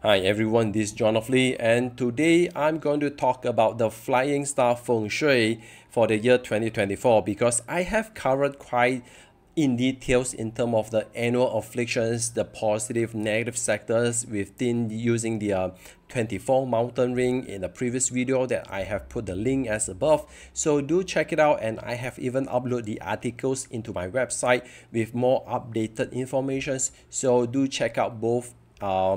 Hi everyone, this is John of Lee, and today I'm going to talk about the Flying Star Feng Shui for the year 2024 because I have covered quite in details in terms of the annual afflictions, the positive, negative sectors within using the 24 mountain ring in the previous video that I have put the link as above. So do check it out, and I have even uploaded the articles into my website with more updated information. So do check out both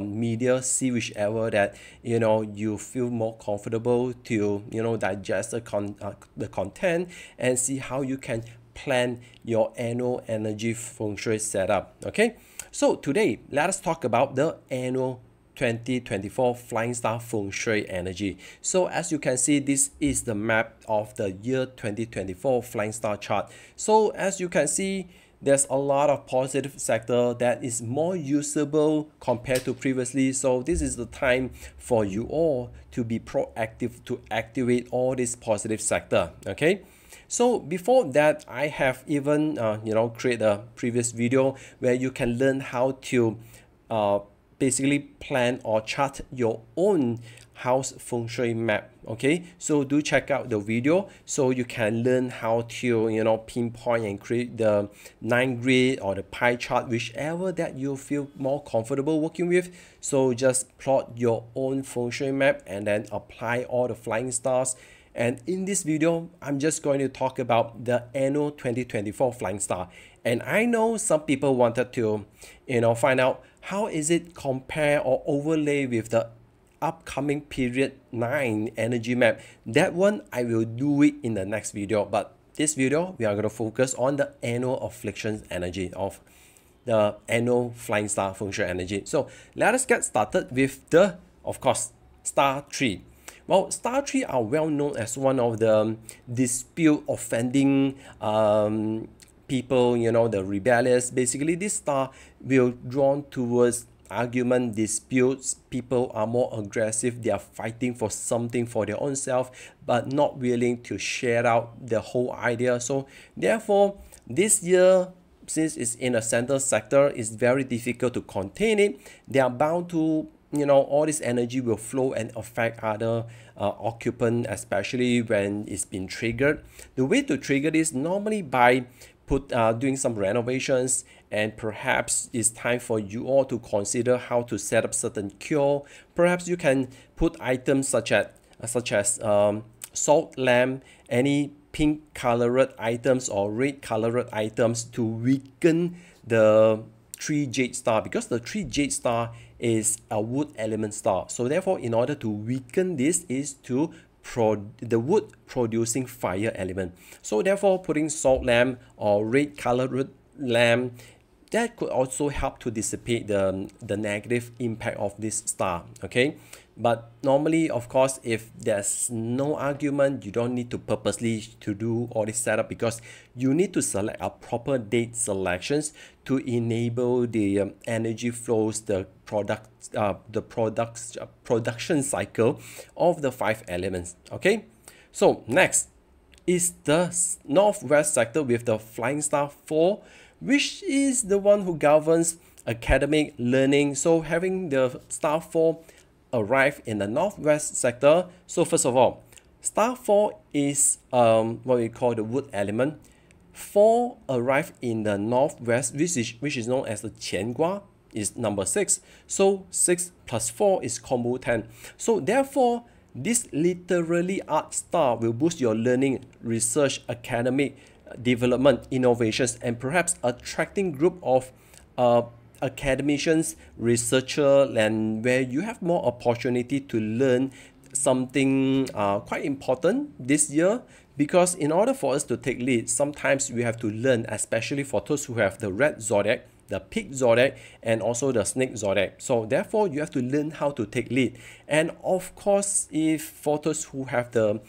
media, see whichever that you feel more comfortable to digest the content and see how you can plan your annual energy feng shui setup. Okay, so today let us talk about the annual 2024 Flying Star Feng Shui energy. So as you can see, this is the map of the year 2024 Flying Star chart. So as you can see, there's a lot of positive sector that is more usable compared to previously. So this is the time for you all to be proactive to activate all this positive sector. Okay, so before that, I have even create a previous video where you can learn how to basically plan or chart your own house feng shui map. Okay, so do check out the video so you can learn how to pinpoint and create the 9 grid or the pie chart, whichever that you feel more comfortable working with. So just plot your own feng shui map and then apply all the flying stars. And in this video, I'm just going to talk about the annual 2024 Flying Star. And I know some people wanted to, find out how is it compare or overlay with the upcoming period 9 energy map. That one, I will do it in the next video. But this video, we are going to focus on the annual afflictions energy of the annual Flying Star Feng Shui energy. So let us get started with the, of course, Star 3. Well, Star 3 are well known as one of the dispute offending people, the rebellious. Basically, this star will drawn towards argument, disputes. People are more aggressive. They are fighting for something for their own self, but not willing to share out the whole idea. So therefore, this year, since it's in a center sector, it's very difficult to contain it. They are bound to all this energy will flow and affect other occupant, especially when it's been triggered. The way to trigger this normally by doing some renovations, and perhaps it's time for you all to consider how to set up certain cure. Perhaps you can put items such as salt lamp, any pink colored items or red colored items to weaken the 3 jade star, because the 3 jade star is a wood element star. So therefore, in order to weaken this is to the wood producing fire element. So therefore, putting salt lamp or red colored lamp, that could also help to dissipate the negative impact of this star. Okay, but normally, of course, if there's no argument, you don't need to purposely to do all this setup, because you need to select a proper date selections to enable the energy flows, the production cycle of the 5 elements. Okay, so next is the northwest sector with the Flying Star 4, which is the one who governs academic learning. So having the Star 4 arrive in the northwest sector. So first of all, Star 4 is what we call the wood element. 4 arrive in the northwest, which is known as the Qiangua, is number 6. So 6 plus 4 is combo 10. So therefore, this literally art star will boost your learning, research, academic development, innovations, and perhaps attracting group of academicians, researchers, and where you have more opportunity to learn something quite important this year. Because in order for us to take lead, sometimes we have to learn, especially for those who have the red zodiac, the pig zodiac, and also the snake zodiac. So therefore, you have to learn how to take lead. And of course, if for those who have the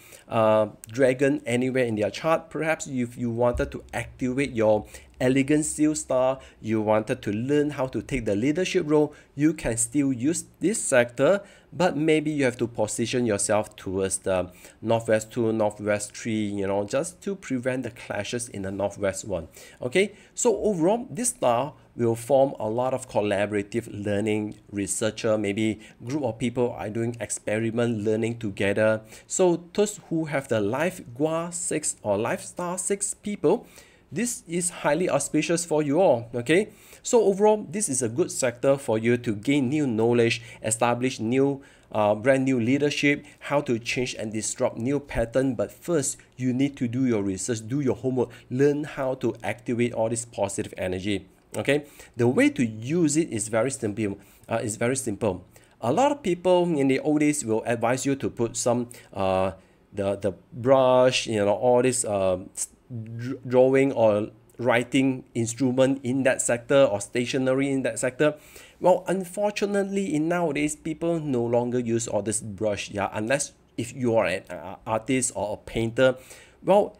dragon anywhere in their chart, perhaps if you wanted to activate your elegant steel star, you wanted to learn how to take the leadership role, you can still use this sector, but maybe you have to position yourself towards the northwest 2, northwest 3, just to prevent the clashes in the northwest 1. Okay, so overall, this star will form a lot of collaborative learning, researcher, maybe group of people are doing experiment learning together. So those who have the life Gua 6 or life star 6 people, this is highly auspicious for you all. Okay, so overall, this is a good sector for you to gain new knowledge, establish new brand new leadership, how to change and disrupt new pattern. But first, you need to do your research, do your homework, learn how to activate all this positive energy. Okay, the way to use it is very simple. A lot of people in the old days will advise you to put some the brush, all this drawing or writing instrument in that sector or stationery in that sector. Well, unfortunately, in nowadays, people no longer use all this brush, unless if you are an artist or a painter. Well,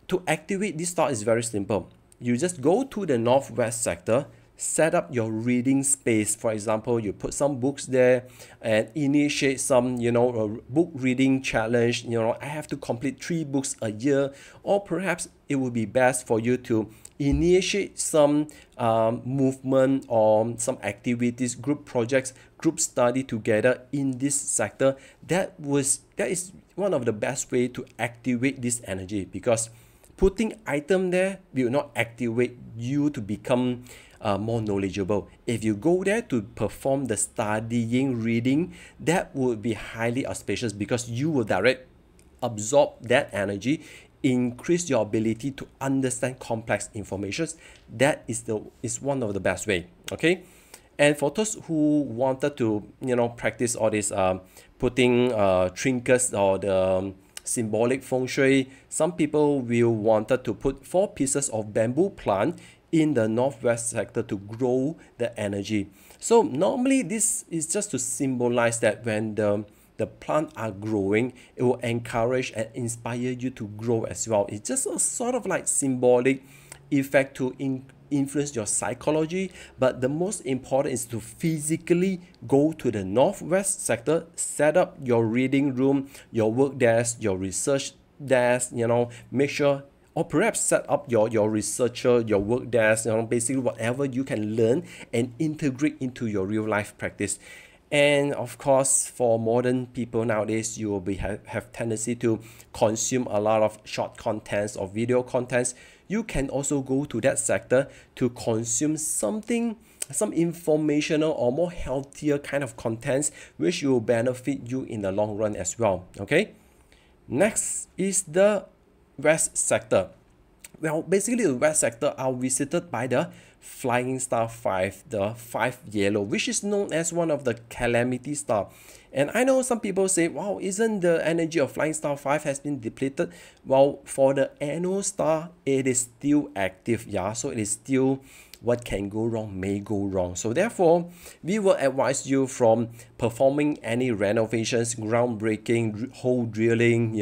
to activate this star is very simple. You just go to the northwest sector, set up your reading space. For example, you put some books there and initiate some, a book reading challenge. I have to complete 3 books a year, or perhaps it would be best for you to initiate some movement or some activities, group projects, group study together in this sector. That is one of the best way to activate this energy, because putting item there will not activate you to become more knowledgeable. If you go there to perform the studying, reading, that would be highly auspicious, because you will direct absorb that energy, increase your ability to understand complex information. That is one of the best way. Okay, and for those who wanted to practice all this putting trinkets or the symbolic feng shui, some people will wanted to put 4 pieces of bamboo plant in the northwest sector to grow the energy. So normally this is just to symbolize that when the plant are growing, it will encourage and inspire you to grow as well. It's just a sort of like symbolic effect to influence your psychology. But the most important is to physically go to the northwest sector, set up your reading room, your work desk, your research desk, make sure, or perhaps set up your researcher, your work desk, basically whatever you can learn and integrate into your real life practice. And of course, for modern people nowadays, you will have tendency to consume a lot of short contents or video contents. You can also go to that sector to consume some informational or more healthier kind of contents, which will benefit you in the long run as well. Okay, next is the west sector. Well, basically the west sector are visited by the Flying Star 5, the 5 yellow, which is known as one of the calamity star. And I know some people say, wow, isn't the energy of Flying Star 5 has been depleted? Well, for the annual star, it is still active, so it is still what can go wrong may go wrong. So therefore, we will advise you from performing any renovations, groundbreaking, hole drilling,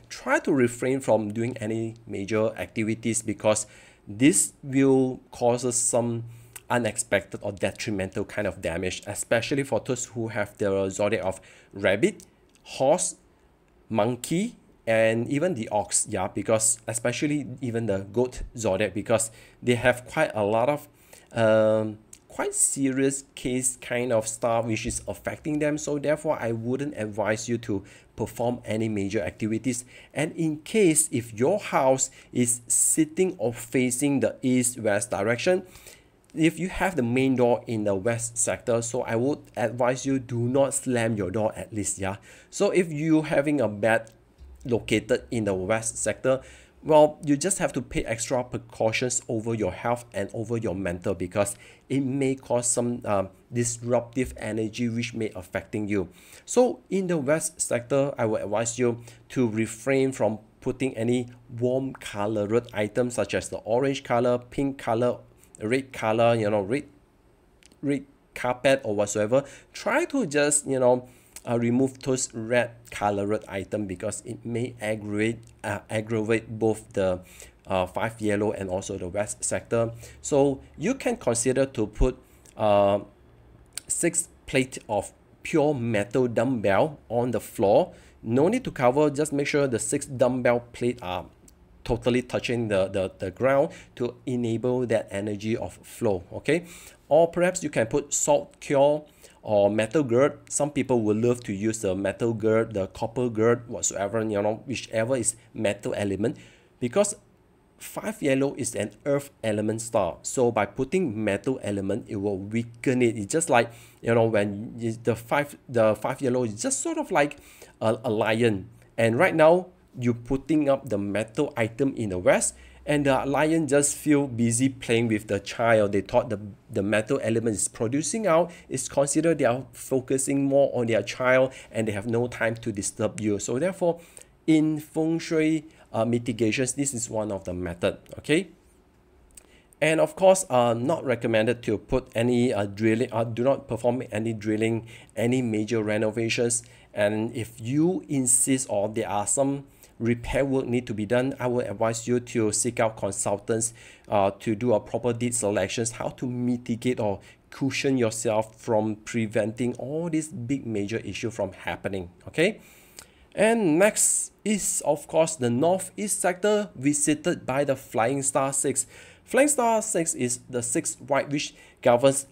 try to refrain from doing any major activities, because this will cause us some unexpected or detrimental kind of damage, especially for those who have the zodiac of rabbit, horse, monkey, and even the ox, because especially even the goat zodiac, because they have quite a lot of quite serious case kind of stuff which is affecting them. So therefore, I wouldn't advise you to perform any major activities. And in case if your house is sitting or facing the east-west direction, if you have the main door in the west sector, so I would advise you do not slam your door at least. So if you having a bed located in the west sector, well, you just have to pay extra precautions over your health and over your mental, because it may cause some disruptive energy which may affecting you. So in the west sector, I would advise you to refrain from putting any warm colored items such as the orange color, pink color, red color, red carpet or whatsoever. Try to just remove those red colored item, because it may aggravate both the 5 yellow and also the west sector. So you can consider to put 6 plate of pure metal dumbbell on the floor. No need to cover, just make sure the 6 dumbbell plate are totally touching the ground to enable that energy of flow, okay? Or perhaps you can put salt cure or metal gird. Some people will love to use the metal gird, the copper gird, whatsoever, you know, whichever is metal element, because 5 yellow is an earth element star. So by putting metal element, it will weaken it. It's just like, you know, when the five yellow is just sort of like a lion. And right now, you putting up the metal item in the west, and the lion just feel busy playing with the child. They thought the metal element is producing out. It's considered they are focusing more on their child and they have no time to disturb you. So therefore, in feng shui mitigations, this is one of the method, okay? And of course, not recommended to put any drilling, do not perform any drilling, any major renovations. And if you insist or there are some repair work need to be done, I will advise you to seek out consultants to do a proper deed selections, how to mitigate or cushion yourself from preventing all these big major issue from happening, okay? And next is, of course, the northeast sector visited by the Flying Star 6. Flying Star 6 is the 6th white, which governs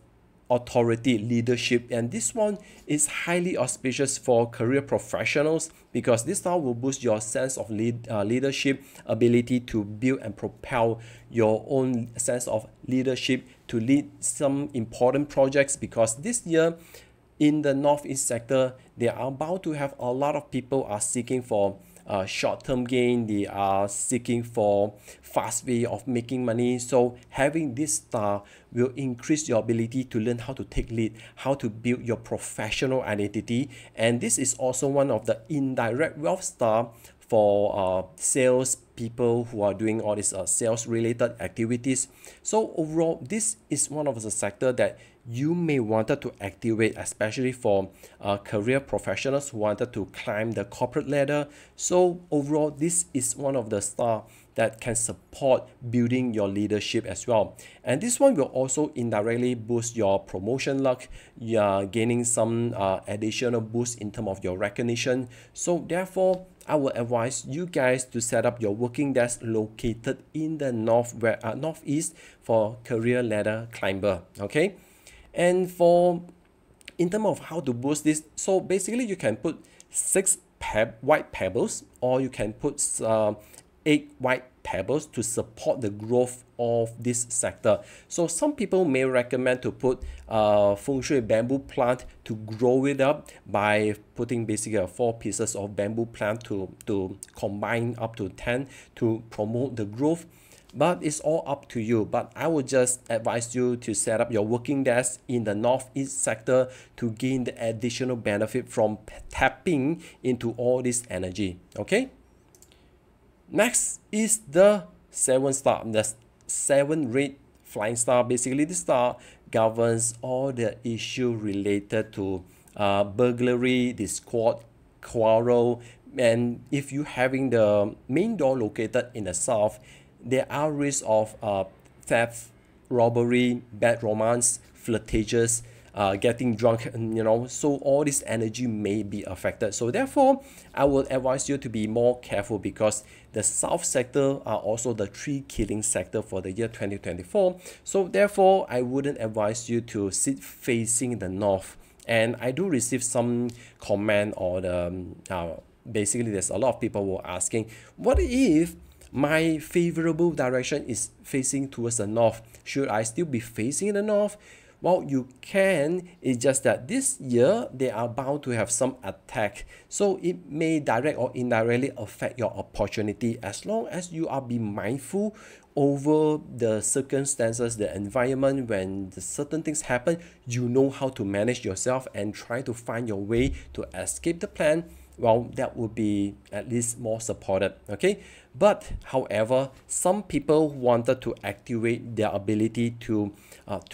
authority, leadership, and this one is highly auspicious for career professionals because this star will boost your sense of leadership, ability to build and propel your own sense of leadership to lead some important projects, because this year in the northeast sector, they are about to have a lot of people are seeking for short-term gain. They are seeking for fast way of making money. So having this star will increase your ability to learn how to take lead, how to build your professional identity. And this is also one of the indirect wealth star for sales people who are doing all these sales related activities. So overall, this is one of the sector that you may wanted to activate, especially for career professionals who wanted to climb the corporate ladder. So overall, this is one of the star that can support building your leadership as well. And this one will also indirectly boost your promotion luck. You are gaining some additional boost in terms of your recognition. So therefore, I will advise you guys to set up your working desk located in the northeast for career ladder climber, okay? And for in terms of how to boost this, so basically you can put 6 white pebbles, or you can put 8 white pebbles to support the growth of this sector. So some people may recommend to put feng shui bamboo plant to grow it up by putting basically 4 pieces of bamboo plant to combine up to 10 to promote the growth. But it's all up to you. But I would just advise you to set up your working desk in the northeast sector to gain the additional benefit from tapping into all this energy, okay? Next is the 7 star, the 7 red flying star. Basically, this star governs all the issue related to burglary, discord, quarrel, and if you having the main door located in the south, there are risks of theft, robbery, bad romance, flirtations, getting drunk, you know, so all this energy may be affected. So therefore, I will advise you to be more careful, because the south sector are also the tree killing sector for the year 2024. So therefore, I wouldn't advise you to sit facing the north. And I do receive some comment or basically there's a lot of people who are asking, what if my favorable direction is facing towards the north? Should I still be facing the north? Well, you can. It's just that this year they are bound to have some attack, so it may direct or indirectly affect your opportunity. As long as you are being mindful over the circumstances, the environment, when the certain things happen, you know how to manage yourself and try to find your way to escape the plan. Well, that would be at least more supported, okay? But however, some people wanted to activate their ability to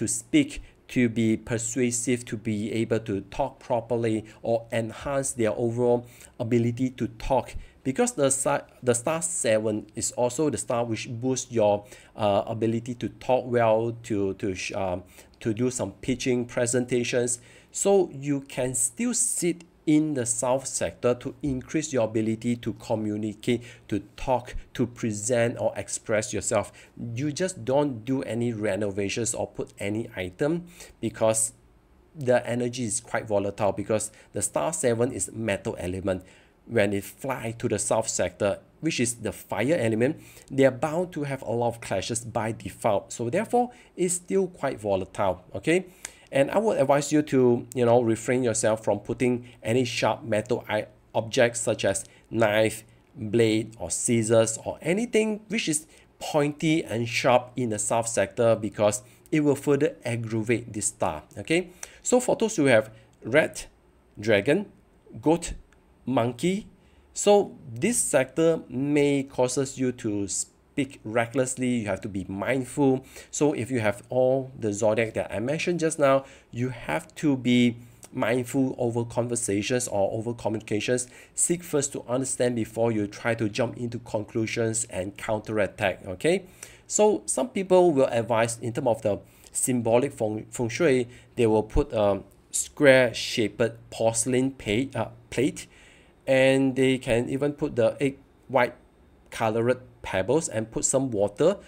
speak, to be persuasive, to be able to talk properly, or enhance their overall ability to talk because the star 7 is also the star which boosts your ability to talk well, to do some pitching presentations. So you can still sit in the south sector to increase your ability to communicate, to talk, to present or express yourself. You just don't do any renovations or put any item, because the energy is quite volatile, because the star 7 is metal element. When it fly to the south sector, which is the fire element, they are bound to have a lot of clashes by default. So therefore, it's still quite volatile, okay? And I would advise you to, refrain yourself from putting any sharp metal objects such as knife, blade, or scissors, or anything which is pointy and sharp in the south sector, because it will further aggravate this star, okay? So for those who have rat, dragon, goat, monkey, so this sector may causes you to speak recklessly. You have to be mindful. So if you have all the zodiac that I mentioned just now, you have to be mindful over conversations or over communications. Seek first to understand before you try to jump into conclusions and counterattack, okay? So some people will advise, in terms of the symbolic feng shui, they will put a square shaped porcelain plate, and they can even put the egg white colored pebbles and put some water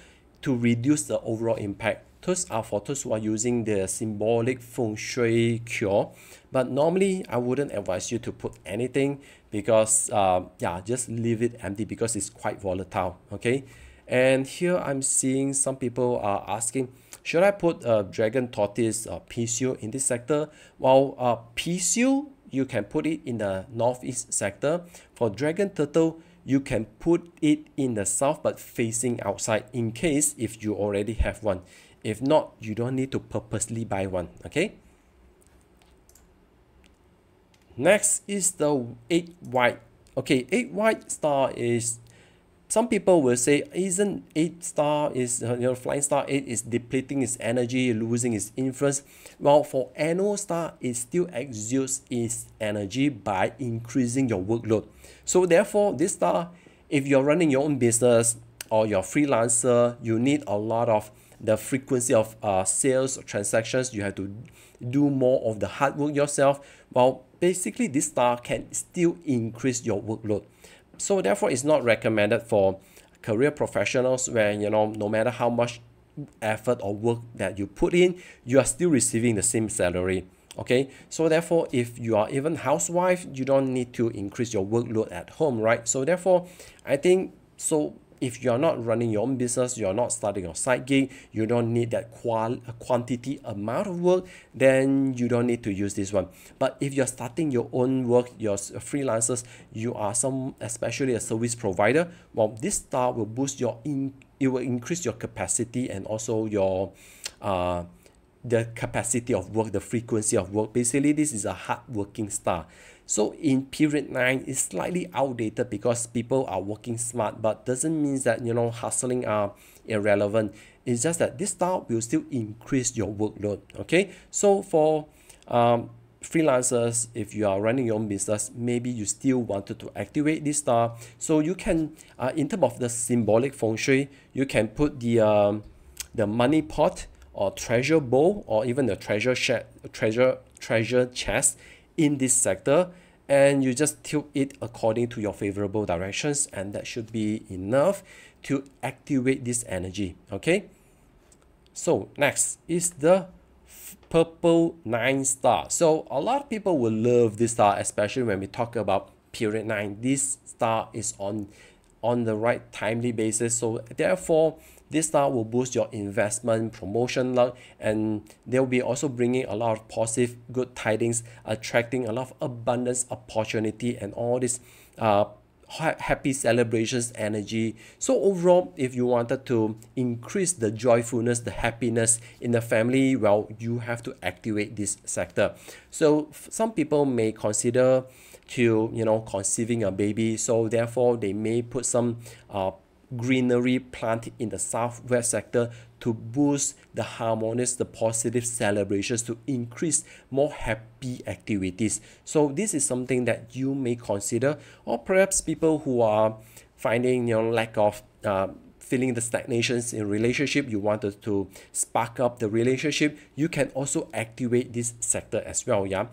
to reduce the overall impact. Those are for those who are using the symbolic feng shui cure, but normally I wouldn't advise you to put anything, because just leave it empty, because it's quite volatile, okay? And here I'm seeing some people are asking, should I put a dragon, tortoise, pea seal in this sector? Well, pea seal, you can put it in the northeast sector. For dragon turtle, you can put it in the south but facing outside, in case if you already have one. If not, you don't need to purposely buy one, okay? Next is the 8 white. Okay, 8 white star is, some people will say, isn't 8 star is, Flying Star 8 is depleting its energy, losing its influence. Well, for annual star, it still exudes its energy by increasing your workload. So therefore, this star, if you're running your own business or you're a freelancer, you need a lot of the frequency of sales or transactions. You have to do more of the hard work yourself. Well, basically, this star can still increase your workload. So therefore, it's not recommended for career professionals where, no matter how much effort or work that you put in, you are still receiving the same salary, okay? So therefore, if you are even housewife, you don't need to increase your workload at home, right? So therefore, I think, so if you're not running your own business, you're not starting your side gig, you don't need that quantity amount of work, then you don't need to use this one. But if you're starting your own work, you're freelancers, you are especially a service provider, well, this star will boost it will increase your capacity and also your the capacity of work, the frequency of work. Basically, this is a hard-working star. So in period 9, it's slightly outdated because people are working smart, but doesn't mean that, hustling are irrelevant. It's just that this star will still increase your workload, okay? So for freelancers, if you are running your own business, maybe you still wanted to activate this star. So you can, in terms of the symbolic feng shui, you can put the money pot or treasure bowl, or even the treasure chest in this sector, and you just tilt it according to your favorable directions, and that should be enough to activate this energy, okay? So next is the purple 9 star. So a lot of people will love this star, especially when we talk about period 9. This star is on the right timely basis, so therefore this star will boost your investment, promotion luck, and they'll be also bringing a lot of positive good tidings, attracting a lot of abundance, opportunity, and all this happy celebrations energy. So overall, if you wanted to increase the joyfulness, the happiness in the family, well, you have to activate this sector. So some people may consider to conceiving a baby, so therefore they may put some greenery plant in the southwest sector to boost the harmonious, the positive celebrations, to increase more happy activities. So this is something that you may consider, or perhaps people who are finding lack of feeling the stagnations in relationship, you wanted to spark up the relationship, you can also activate this sector as well. Yeah,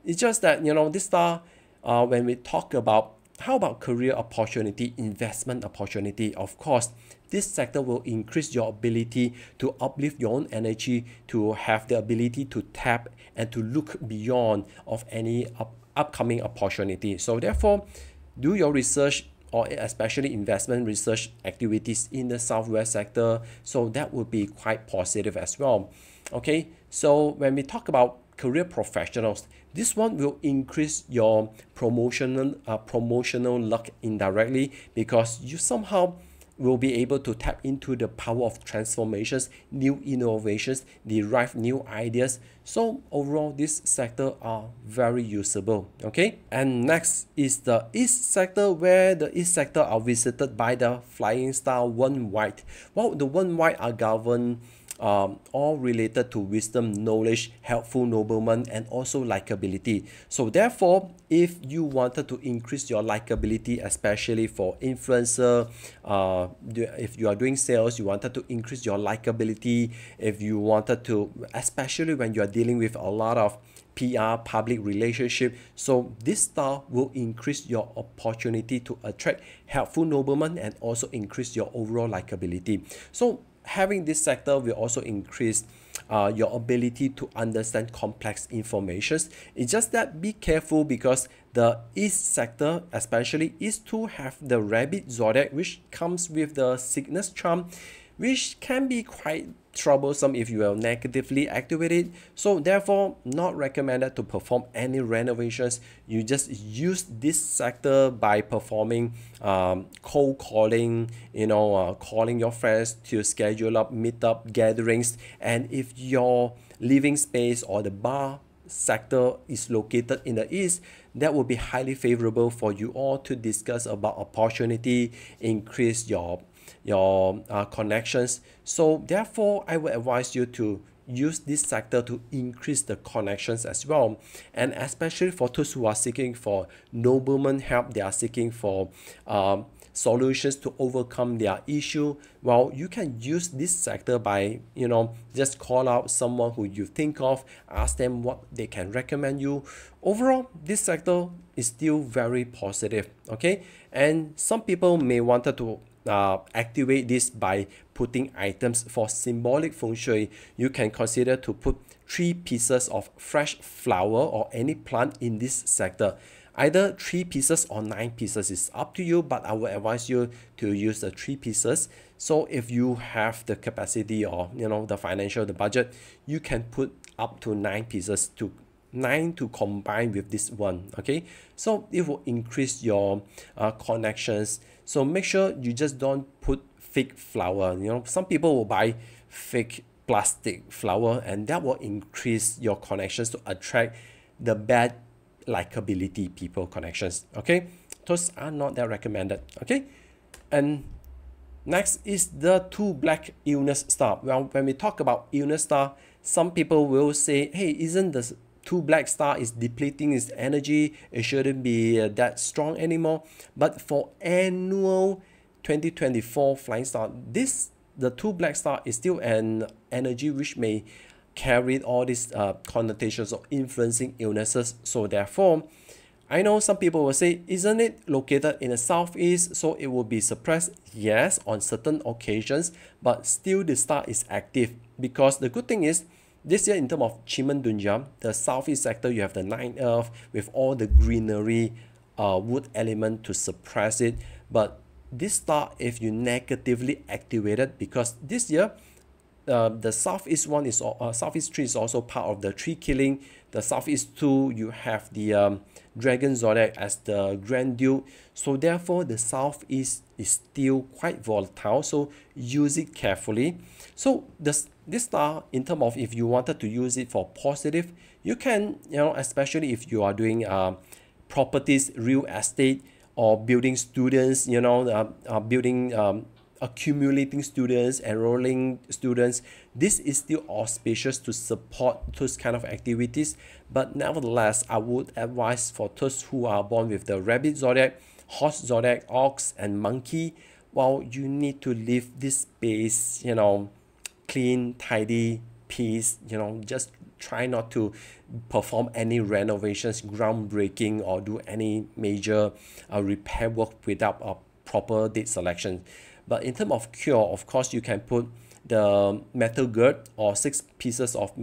it's just that this star, when we talk about how about career opportunity, investment opportunity, of course this sector will increase your ability to uplift your own energy, to have the ability to tap and to look beyond of any upcoming opportunity. So therefore, do your research, or especially investment research activities in the southwest sector, so that would be quite positive as well. Okay, so when we talk about career professionals, this one will increase your promotional luck indirectly, because you somehow will be able to tap into the power of transformations, new innovations, derive new ideas. So overall, this sector are very usable. Okay, and next is the east sector, where the east sector are visited by the Flying Star One White. Well, the One White are governed all related to wisdom, knowledge, helpful nobleman, and also likability. So therefore, if you wanted to increase your likability, especially for influencer, if you are doing sales, you wanted to increase your likability, if you wanted to, especially when you are dealing with a lot of PR, public relationship, so this star will increase your opportunity to attract helpful noblemen and also increase your overall likability. So having this sector will also increase your ability to understand complex informations. It's just that be careful, because the east sector especially is to have the rabbit zodiac, which comes with the sickness charm, which can be quite troublesome if you are negatively activated. So therefore, not recommended to perform any renovations. You just use this sector by performing cold calling, calling your friends to schedule up meetup gatherings. And if your living space or the bar sector is located in the east, that will be highly favorable for you all to discuss about opportunity, increase your connections. So therefore, I would advise you to use this sector to increase the connections as well. And especially for those who are seeking for nobleman help, they are seeking for solutions to overcome their issue, well, you can use this sector by just call out someone who you think of, ask them what they can recommend you. Overall, this sector is still very positive. Okay, and some people may wanted to activate this by putting items for symbolic feng shui. You can consider to put 3 pieces of fresh flower or any plant in this sector. Either 3 pieces or 9 pieces is up to you, but I would advise you to use the 3 pieces. So if you have the capacity or the financial, the budget, you can put up to 9 pieces, to 9 to combine with this one. Okay, so it will increase your connections. So make sure you just don't put fake flower. Some people will buy fake plastic flower, and that will increase your connections to attract the bad likability people connections. Okay, those are not that recommended. Okay, and next is the 2 black illness star. Well, when we talk about illness star, some people will say, hey, isn't the 2 black star is depleting its energy, it shouldn't be that strong anymore. But for annual 2024 Flying Star, the 2 black star is still an energy which may carry all these connotations of influencing illnesses. So therefore, I know some people will say, isn't it located in the southeast, so it will be suppressed? Yes, on certain occasions, but still the star is active. Because the good thing is, this year in terms of Chiman Dunja, the southeast sector, you have the 9th Earth with all the greenery, wood element to suppress it. But this star, if you negatively activate it, because this year, the southeast one is southeast 3 is also part of the tree killing. The southeast 2, you have the dragon zodiac as the Grand Duke. So therefore, the southeast is still quite volatile. So use it carefully. So this star, in terms of if you wanted to use it for positive, you can, especially if you are doing properties, real estate, or building students, building accumulating students, enrolling students, this is still auspicious to support those kind of activities. But nevertheless, I would advise for those who are born with the rabbit zodiac, horse zodiac, ox, and monkey, well, you need to leave this space, clean, tidy, peace, just try not to perform any renovations, groundbreaking, or do any major repair work without a proper date selection. But in terms of cure, of course, you can put the metal gird or 6 pieces of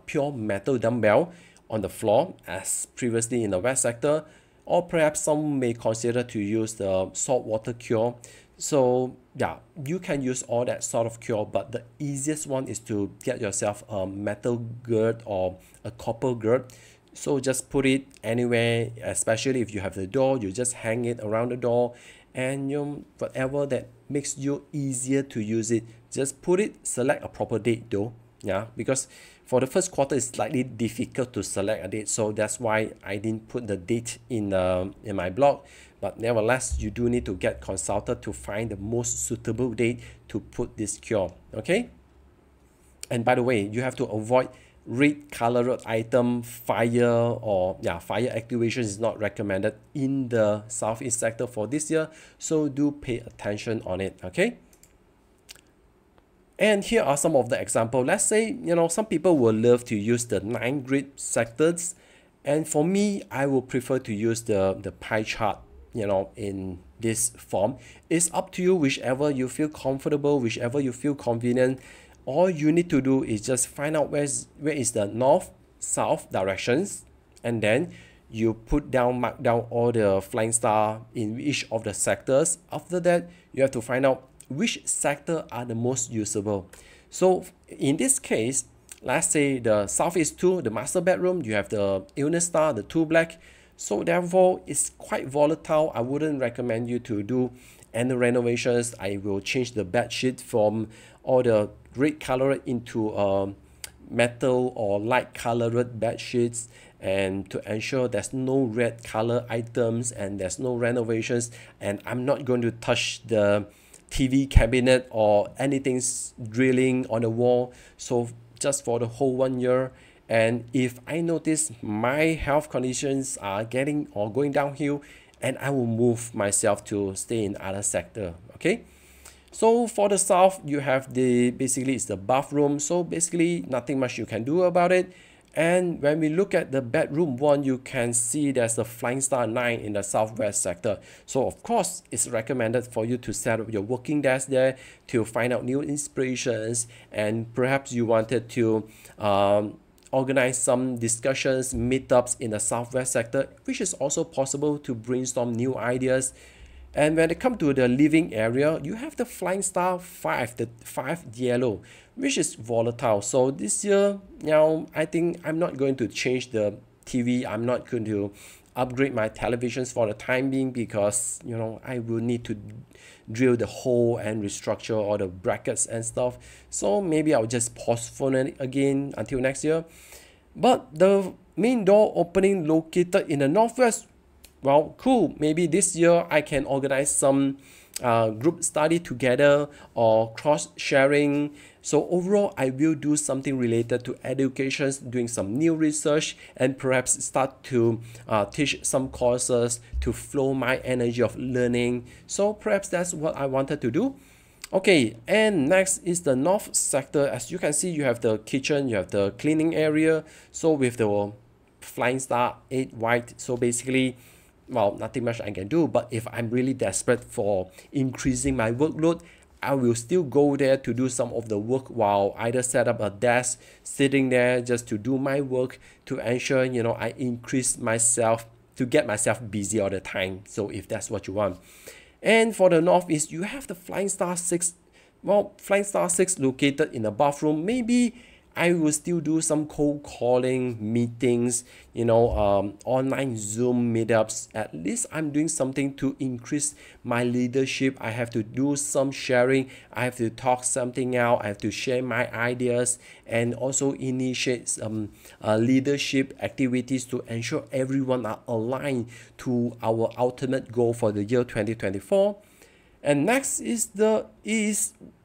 pure metal dumbbell on the floor as previously in the west sector, or perhaps some may consider to use the salt water cure. So yeah, you can use all that sort of cure, but the easiest one is to get yourself a metal gird or a copper gird. So just put it anywhere, especially if you have the door, you just hang it around the door, and whatever that makes you easier to use it, just put it. Select a proper date though, yeah, because for the first quarter it's slightly difficult to select a date, so that's why I didn't put the date in my blog. But nevertheless, you do need to get consulted to find the most suitable date to put this cure. Okay, and by the way, you have to avoid red colored item. Fire activation is not recommended in the southeast sector for this year, so do pay attention on it. Okay, and here are some of the examples. Let's say some people will love to use the 9 grid sectors, and for me, I will prefer to use the pie chart in this form. It's up to you, whichever you feel comfortable, whichever you feel convenient. All you need to do is just find out where is the north, south directions, and then you mark down all the flying star in each of the sectors. After that, you have to find out which sector are the most usable. So in this case, let's say the southeast 2, the master bedroom, you have the illness star, the 2 black. So therefore, it's quite volatile. I wouldn't recommend you to do any renovations. I will change the bed sheet from all the red color into metal or light colored bed sheets, and to ensure there's no red color items and there's no renovations. And I'm not going to touch the TV cabinet or anything's drilling on the wall. So just for the whole 1 year. And if I notice my health conditions are going downhill, and I will move myself to stay in other sector. Okay, so for the south, you have basically it's the bathroom. So basically nothing much you can do about it. And when we look at the bedroom 1, you can see there's a flying star 9 in the southwest sector. So of course, it's recommended for you to set up your working desk there to find out new inspirations, and perhaps you wanted to organize some discussions, meetups in the southwest sector, which is also possible to brainstorm new ideas. And when it comes to the living area, you have the Flying Star 5, the 5 yellow, which is volatile. So this year, I think I'm not going to change the TV. I'm not going to upgrade my televisions for the time being, because I will need to drill the hole and restructure all the brackets and stuff. So maybe I'll just postpone it again until next year. But the main door opening located in the northwest, well, cool. Maybe this year I can organize some group study together or cross sharing. So overall, I will do something related to education, doing some new research, and perhaps start to teach some courses to flow my energy of learning. So perhaps that's what I wanted to do. Okay, and next is the north sector. As you can see, you have the kitchen, you have the cleaning area. So with the Flying Star 8 white, so basically, well, nothing much I can do. But if I'm really desperate for increasing my workload, I will still go there to do some of the work, while either set up a desk sitting there just to do my work, to ensure I increase myself, to get myself busy all the time. So if that's what you want. And for the northeast, you have the Flying Star 6. Well, Flying Star 6 located in the bathroom. Maybe I will still do some cold calling meetings, online Zoom meetups. At least I'm doing something to increase my leadership. I have to do some sharing. I have to talk something out. I have to share my ideas, and also initiate some leadership activities to ensure everyone are aligned to our ultimate goal for the year 2024. And next is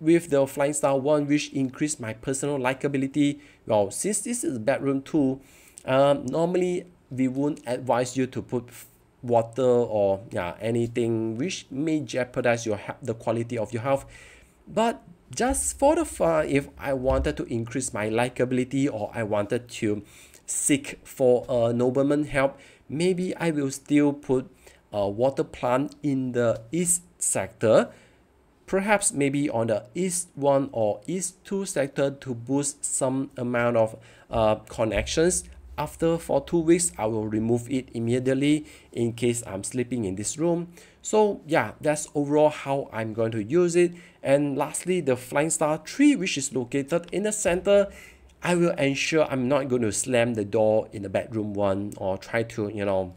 with the Flying Star one, which increase my personal likability. Well, since this is a bedroom tool, normally we won't advise you to put water or anything which may jeopardize the quality of your health. But just for the fun, if I wanted to increase my likability or I wanted to seek for a nobleman help, maybe I will still put a water plant in the east sector, perhaps maybe on the east 1 or east 2 sector to boost some amount of connections. After for 2 weeks, I will remove it immediately in case I'm sleeping in this room. So yeah, that's overall how I'm going to use it. And lastly, the Flying Star 3, which is located in the center, I will ensure I'm not going to slam the door in the bedroom one or try to,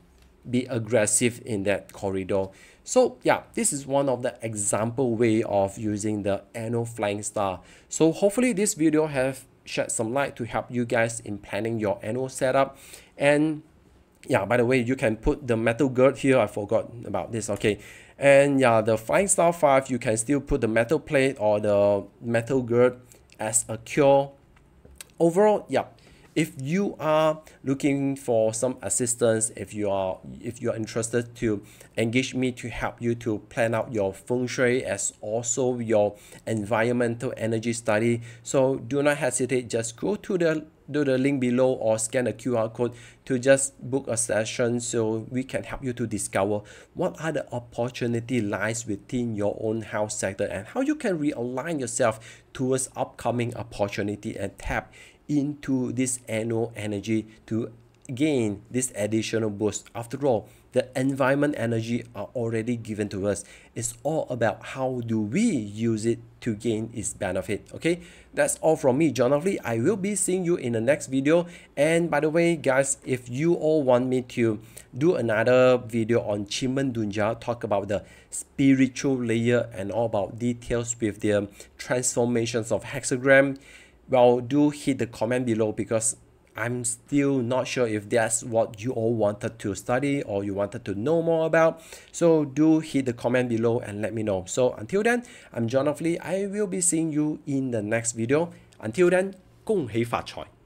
be aggressive in that corridor. So yeah, this is one of the example way of using the annual Flying Star. So hopefully this video have shed some light to help you guys in planning your annual setup. And yeah, by the way, you can put the metal gird here. I forgot about this. Okay. And yeah, the Flying Star 5, you can still put the metal plate or the metal gird as a cure. Overall, yeah, if you are looking for some assistance, if you are interested to engage me to help you to plan out your feng shui as also your environmental energy study, so do not hesitate, just go to the link below or scan the QR code to just book a session so we can help you to discover what are the opportunity lies within your own house sector and how you can realign yourself towards upcoming opportunity and tap into this annual energy to gain this additional boost. After all, the environment energy are already given to us. It's all about how do we use it to gain its benefit. Okay, that's all from me, John Lee. I will be seeing you in the next video. And by the way, guys, if you all want me to do another video on Chiman Dunja, talk about the spiritual layer and all about details with the transformations of hexagram, well, do hit the comment below because I'm still not sure if that's what you all wanted to study or you wanted to know more about. So do hit the comment below and let me know. So until then, I'm John Lee. I will be seeing you in the next video. Until then, 恭喜發財!